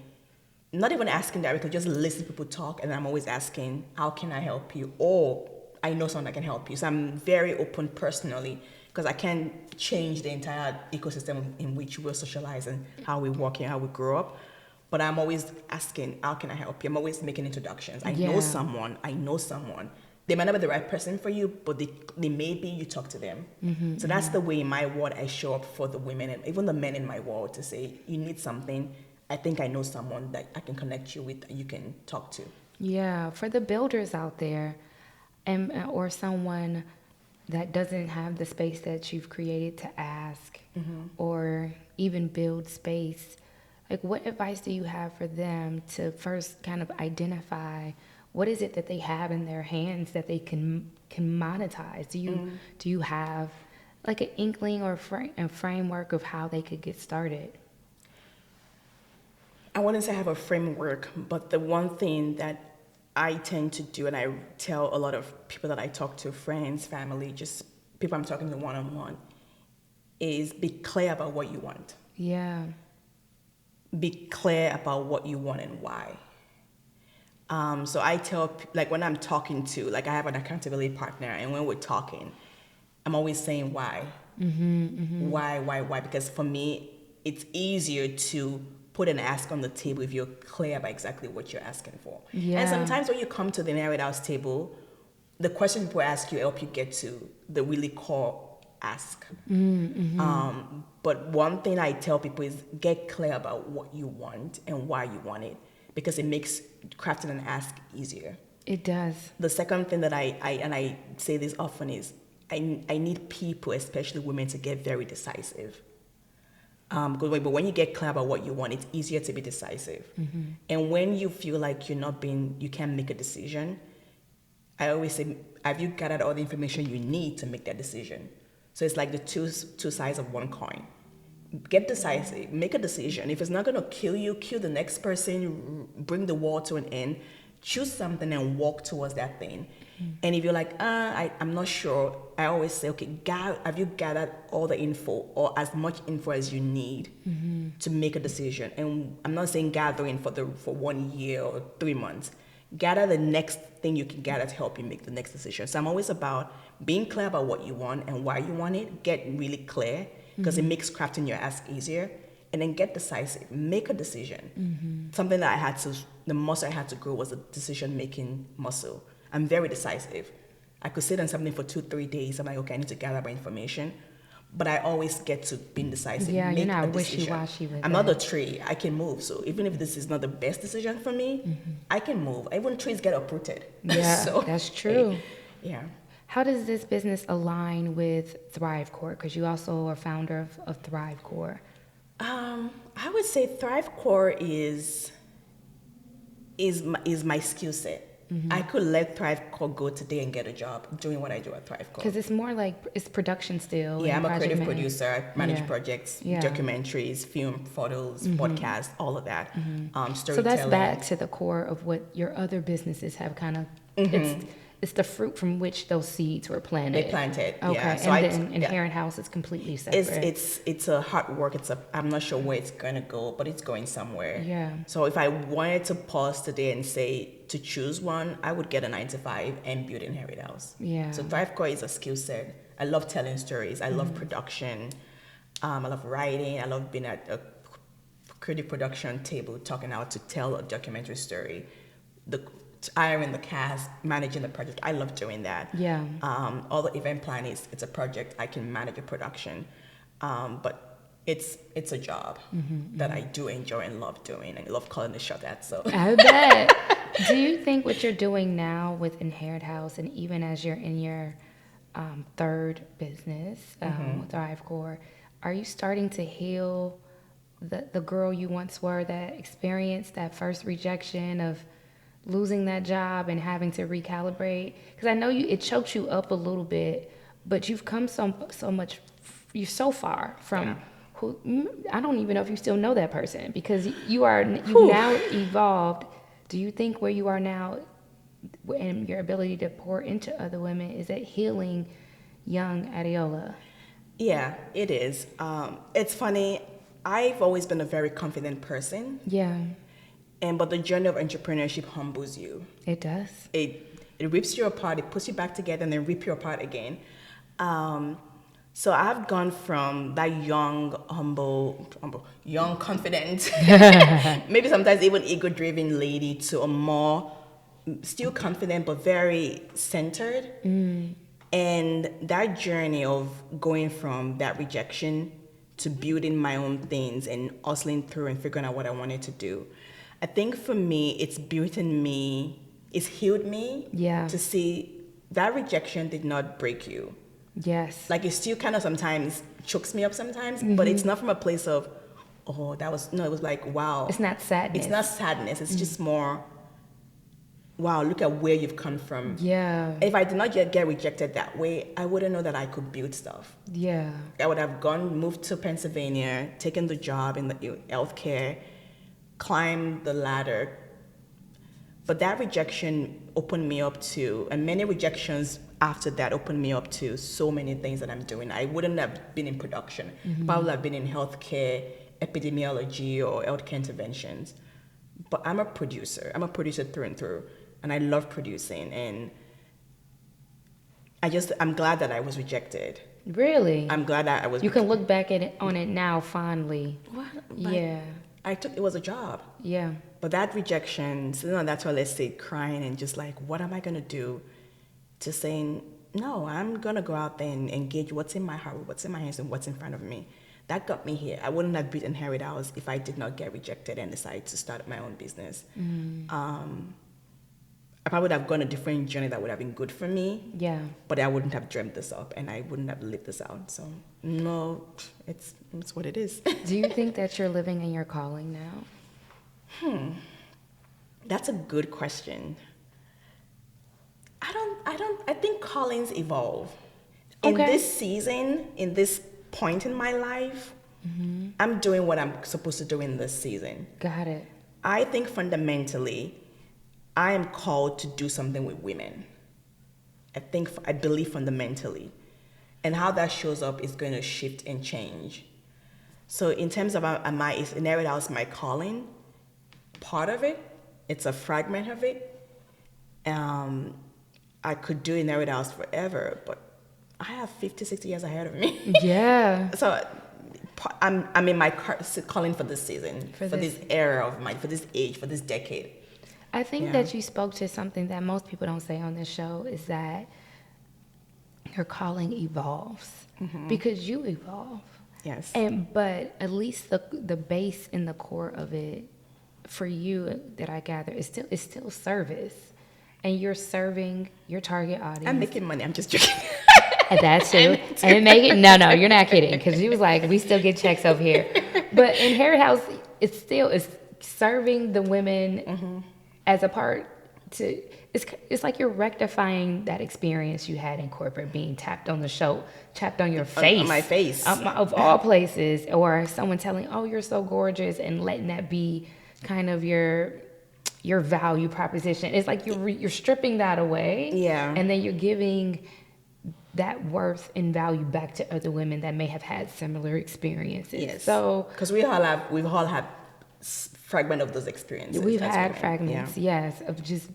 not even asking directly, just listen to people talk. And I'm always asking, how can I help you? Or I know someone that can help you. So I'm very open personally, because I can't change the entire ecosystem in which we're socializing, how we work and how we grow up. But I'm always asking, how can I help you? I'm always making introductions. I know someone. They might not be the right person for you, but they may be, you talk to them. So that's the way in my world I show up for the women and even the men in my world, to say, you need something. I think I know someone that I can connect you with, that you can talk to. Yeah, for the builders out there, or someone that doesn't have the space that you've created to ask or even build space, like, what advice do you have for them to first kind of identify what is it that they have in their hands that they can monetize? Do you have like an inkling or a framework of how they could get started? I wouldn't say I have a framework, but the one thing that I tend to do, and I tell a lot of people that I talk to, friends, family, just people I'm talking to one-on-one, is be clear about what you want. Yeah. Be clear about what you want and why. So I tell, like, when I'm talking to, like, I have an accountability partner, and when we're talking, I'm always saying why. Why? Because for me, it's easier to put an ask on the table if you're clear about exactly what you're asking for. Yeah. And sometimes when you come to the Inherit House table, the questions people ask you help you get to the really core ask. But one thing I tell people is get clear about what you want and why you want it, because it makes crafting an ask easier. It does. The second thing that I say this often is I need people, especially women, to get very decisive. But when you get clear about what you want, it's easier to be decisive. And when you feel like you can't make a decision, I always say, have you gathered all the information you need to make that decision? So it's like the two sides of one coin. Get decisive, make a decision. If it's not going to kill you, kill the next person, bring the war to an end, choose something and walk towards that thing. And if you're like, I'm not sure, I always say, okay, have you gathered all the info or as much info as you need to make a decision? And I'm not saying gathering for 1 year or 3 months. Gather the next thing you can gather to help you make the next decision. So I'm always about being clear about what you want and why you want it. Get really clear, because it makes crafting your ask easier. And then get decisive. Make a decision. Something that the muscle I had to grow was a decision-making muscle. I'm very decisive. I could sit on something for 2-3 days. I'm like, okay, I need to gather my information. But I always get to being decisive. Yeah, make you're not a decision. wishy-washy with I'm that. not a tree. I can move. So even if this is not the best decision for me, I can move. Even trees get uprooted. Yeah, So, that's true. Yeah. How does this business align with ThriveCore? Because you also are founder of ThriveCore. I would say ThriveCore is my skill set. I could let ThriveCore go today and get a job doing what I do at ThriveCore. Because it's more like it's production still. Yeah, and I'm a creative project producer. I manage projects, Yeah. documentaries, film, photos, podcasts, all of that. Storytelling. So that's back to the core of what your other businesses have kind of. It's the fruit from which those seeds were planted. They planted. Okay, Yeah. So and Inherit House is completely separate. It's a hard work. I'm not sure where it's gonna go, but it's going somewhere. Yeah. So if I wanted to pause today and say to choose one, I would get a 9-to-5 and build Inherit House. Yeah. So ThriveCore is a skill set. I love telling stories. I love production. I love writing. I love being at a creative production table talking how to tell a documentary story. Hiring the cast, managing the project. I love doing that. Yeah. All the event planning, it's a project. I can manage a production. But it's a job that I do enjoy and love doing, and I love calling the shot at. So I bet. Do you think what you're doing now with Inherit House, and even as you're in your third business, ThriveCore, are you starting to heal the girl you once were that experienced that first rejection of losing that job and having to recalibrate? Because I know it choked you up a little bit, but you've come so much, you're so far from who. I don't even know if you still know that person, because you've now evolved. Do you think where you are now and your ability to pour into other women, is that healing young AdeOla? Yeah, it is. It's funny. I've always been a very confident person. Yeah. But the journey of entrepreneurship humbles you. It does. It rips you apart, it puts you back together, and then rip you apart again. So I've gone from that young, humble, young, confident, maybe sometimes even ego-driven lady to a more still confident but very centered. And that journey of going from that rejection to building my own things and hustling through and figuring out what I wanted to do, I think for me, it's built in me, it's healed me to see that rejection did not break you. Yes. Like it still kind of sometimes chokes me up sometimes, but it's not from a place of, it was like, wow. It's not sadness. It's not sadness. It's just more, wow, look at where you've come from. Yeah. If I did not get rejected that way, I wouldn't know that I could build stuff. Yeah. I would have moved to Pennsylvania, taken the job in the healthcare, climbed the ladder. But that rejection opened me up to, and many rejections after that opened me up to so many things that I'm doing. I wouldn't have been in production. But I would have been in healthcare, epidemiology, or healthcare interventions. But I'm a producer. I'm a producer through and through. And I love producing. And I'm glad that I was rejected. Really? I'm glad that I was. You can look back on it now fondly. What? Yeah. It was a job. Yeah. But that rejection, so that's why let's say crying and just like, what am I going to do? To saying, no, I'm going to go out there and engage what's in my heart, what's in my hands, and what's in front of me. That got me here. I wouldn't have built Inherit House if I did not get rejected and decide to start my own business. I probably would have gone a different journey that would have been good for me. Yeah. But I wouldn't have dreamt this up and I wouldn't have lived this out. So, no, it's what it is. Do you think that you're living in your calling now? That's a good question. I think callings evolve. In this season, in this point in my life, I'm doing what I'm supposed to do in this season. Got it. I think fundamentally, I am called to do something with women. I believe fundamentally. And how that shows up is going to shift and change. So in terms of is Inherit House my calling? Part of it, it's a fragment of it. I could do Inherit House forever, but I have 50, 60 years ahead of me. Yeah. So I'm in my calling for this season, for this era of mine, for this age, for this decade. I think that you spoke to something that most people don't say on this show, is that your calling evolves because you evolve. Yes. But at least the base and the core of it for you, that I gather, is still service, and you're serving your target audience. I'm making money. I'm just joking. That too. And make it. No, you're not kidding, because she was like, we still get checks over here. But Inherit House, it's serving the women as a part to. It's like you're rectifying that experience you had in corporate, being tapped on your face. On my face. Of all places, or someone telling, oh, you're so gorgeous, and letting that be kind of your value proposition. It's like you're stripping that away. Yeah. And then you're giving that worth and value back to other women that may have had similar experiences. Yes. So, because we've all had fragment of those experiences. We've had fragments, yes, of just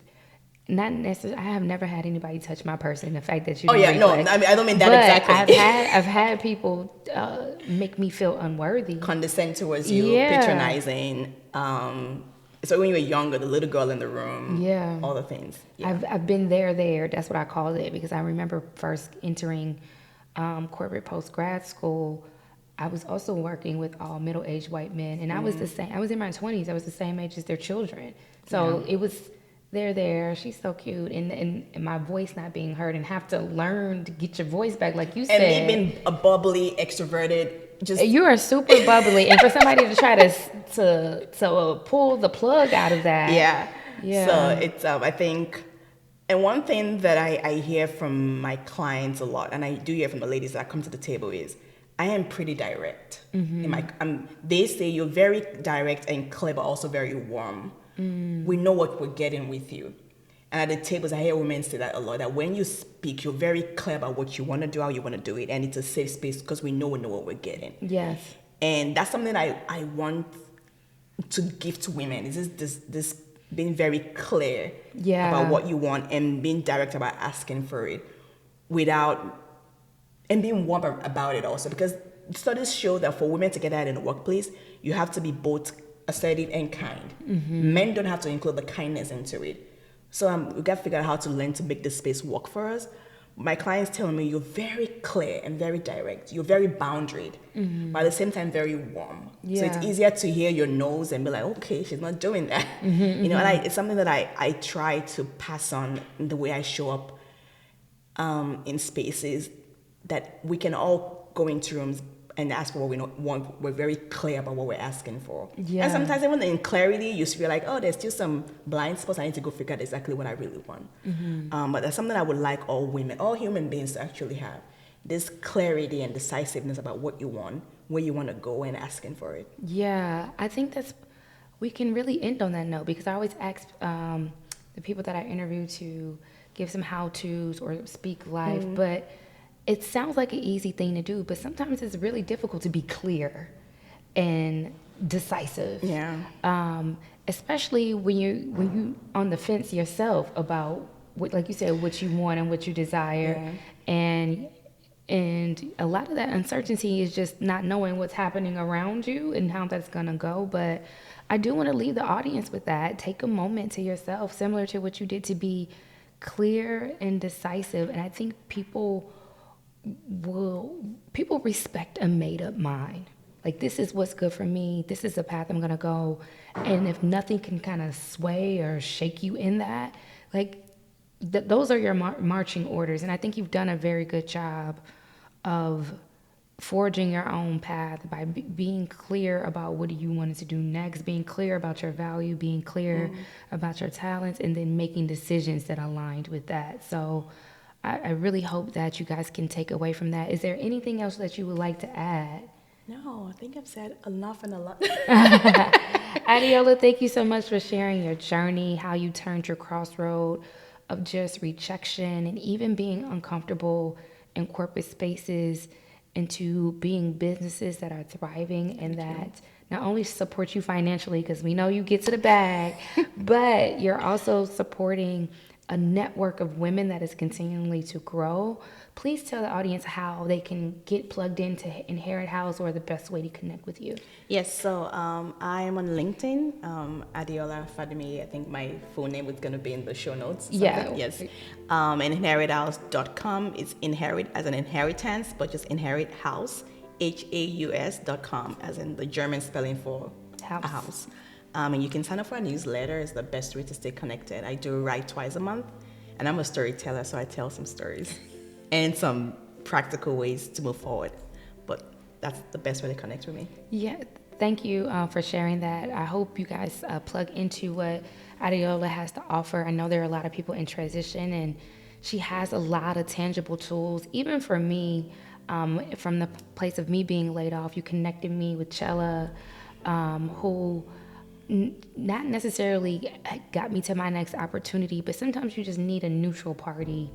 not necessarily. I have never had anybody touch my person. The fact that you. Oh yeah, no, I mean, I don't mean that exactly. I've had people make me feel unworthy, condescend towards you, patronizing. So when you were younger, the little girl in the room, all the things. Yeah. I've been there. That's what I called it, because I remember first entering corporate post-grad school. I was also working with all middle-aged white men, and I was the same. I was in my 20s. I was the same age as their children. So it was, they're there. She's so cute, and my voice not being heard, and have to learn to get your voice back, like you said. And me being a bubbly, extroverted. You are super bubbly, and for somebody to try to pull the plug out of that. Yeah. So it's I think, and one thing that I hear from my clients a lot, and I do hear from the ladies that come to the table, is I am pretty direct. They say you're very direct and clear, but also very warm. We know what we're getting with you. And at the tables, I hear women say that a lot, that when you speak, you're very clear about what you want to do, how you want to do it, and it's a safe space because we know what we're getting. Yes. And that's something I want to give to women, is this being very clear about what you want, and being direct about asking for it, and being warm about it also, because studies show that for women to get that in the workplace, you have to be both assertive and kind. Men don't have to include the kindness into it. So we got to figure out how to learn to make this space work for us. My clients telling me, you're very clear and very direct. You're very boundaried, but at the same time very warm. So it's easier to hear your no's and be like, okay, she's not doing that. You know, and it's something that I try to pass on in the way I show up in spaces, that we can all go into rooms and ask for what we want. We're very clear about what we're asking for. And sometimes even in clarity, you feel like, oh, there's still some blind spots. I need to go figure out exactly what I really want. But that's something I would like all women, all human beings to actually have. This clarity and decisiveness about what you want, where you want to go, and asking for it. Yeah, I think we can really end on that note, because I always ask the people that I interview to give some how-tos or speak life, but it sounds like an easy thing to do, but sometimes it's really difficult to be clear and decisive. Especially when you on the fence yourself about what, like you said, what you want and what you desire, and a lot of that uncertainty is just not knowing what's happening around you and how that's gonna go. But I do want to leave the audience with that. Take a moment to yourself, similar to what you did, to be clear and decisive. And I think people respect a made-up mind. Like, this is what's good for me. This is the path I'm gonna go. And if nothing can kind of sway or shake you in that, like, those are your marching orders. And I think you've done a very good job of forging your own path by being clear about what you wanted to do next, being clear about your value, being clear about your talents, and then making decisions that aligned with that. So I really hope that you guys can take away from that. Is there anything else that you would like to add? No, I think I've said enough and a lot. AdeOla, thank you so much for sharing your journey, how you turned your crossroad of just rejection and even being uncomfortable in corporate spaces into being businesses that are thriving and that not only support you financially, because we know you get to the bag, but you're also supporting a network of women that is continually to grow. Please tell the audience how they can get plugged into Inherit House or the best way to connect with you. Yes, so I am on LinkedIn, AdeOla Fadumiye. I think my full name is going to be in the show notes. Yeah. Yes. And inherithouse.com is inherit as an inheritance, but just inherit house, HAUS.com, as in the German spelling for House. a house. And you can sign up for a newsletter. It's the best way to stay connected. I do write twice a month, and I'm a storyteller, so I tell some stories and some practical ways to move forward. But that's the best way to connect with me. Yeah, thank you for sharing that. I hope you guys plug into what AdeOla has to offer. I know there are a lot of people in transition, and she has a lot of tangible tools. Even for me, from the place of me being laid off, you connected me with Chella, who not necessarily got me to my next opportunity, but sometimes you just need a neutral party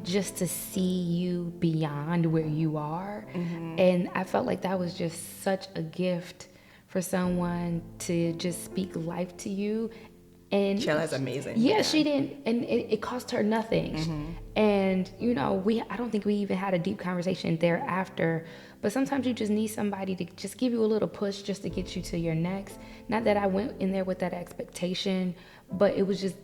just to see you beyond where you are. And I felt like that was just such a gift for someone to just speak life to you. And Chella's amazing. Yeah, she didn't, and it cost her nothing. And you know, I don't think we even had a deep conversation thereafter. But sometimes you just need somebody to just give you a little push just to get you to your next. Not that I went in there with that expectation, but it was just,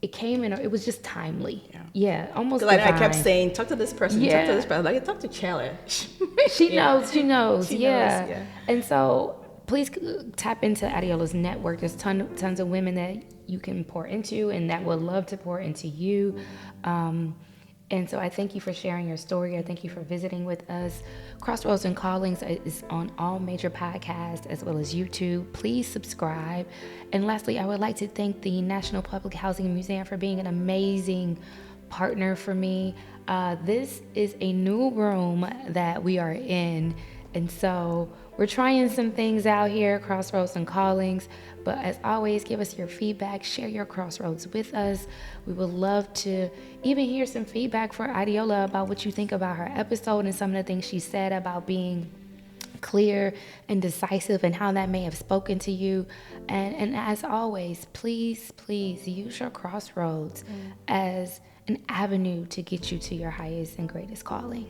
it came in, it was just timely. Yeah, almost Like I divine. kept saying, talk to this person, talk to this person. Like, talk to Chella. She knows. She knows. She Yeah. knows, yeah. And so please tap into AdeOla's network. There's tons of women that you can pour into and that would love to pour into you. And so I thank you for sharing your story. I thank you for visiting with us. Crossroads and Callings is on all major podcasts as well as YouTube. Please subscribe. And lastly, I would like to thank the National Public Housing Museum for being an amazing partner for me. This is a new room that we are in. And so we're trying some things out here, Crossroads and Callings. But as always, give us your feedback, share your crossroads with us. We would love to even hear some feedback for AdeOla about what you think about her episode and some of the things she said about being clear and decisive and how that may have spoken to you. And as always, please use your crossroads as an avenue to get you to your highest and greatest calling.